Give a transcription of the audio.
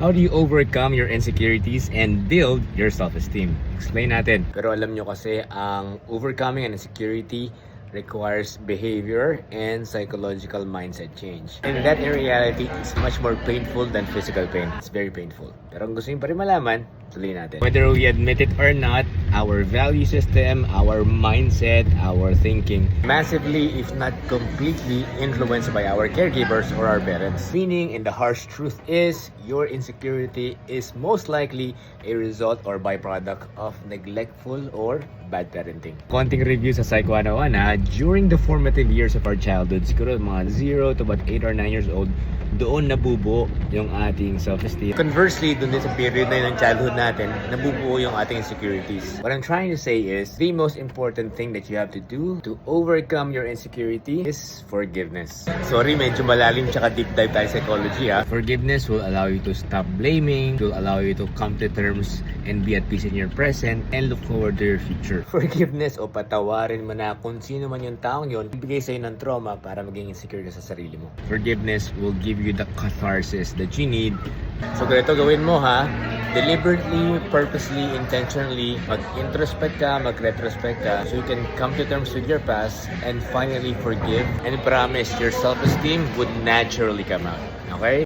How do you overcome your insecurities and build your self-esteem? Explain natin. Pero alam nyo kasi, ang overcoming an insecurity requires behavior and psychological mindset change. And that in reality is much more painful than physical pain. It's very painful. Pero kung gusto nyo pa rin malaman, tuloy natin. Whether we admit it or not, our value system, our mindset, our thinking, massively, if not completely, influenced by our caregivers or our parents. Meaning, and the harsh truth is, your insecurity is most likely a result or byproduct of neglectful or bad parenting. Konting review sa Psycho 101 ha. During the formative years of our childhood, siguro mga 0 to about 8 or 9 years old, doon nabubuo yung ating self-esteem. Conversely, doon din sa period na yun ng childhood natin, nabubuo yung ating insecurities. What I'm trying to say is, the most important thing that you have to do to overcome your insecurity is forgiveness. Sorry, medyo malalim tsaka deep dive tayo psychology ha. Forgiveness will allow you to stop blaming, will allow you to come to terms and be at peace in your present and look forward to your future. Forgiveness o patawarin mo na kung sino man yung taong yun, ibigay sa'yo ng trauma para maging insecure ka sa sarili mo. Forgiveness will give you the catharsis that you need. So ganito gawin mo ha, deliberately, purposely, intentionally, mag-introspect ka, mag-retrospect ka, so you can come to terms with your past and finally forgive and promise your self-esteem would naturally come out. Okay?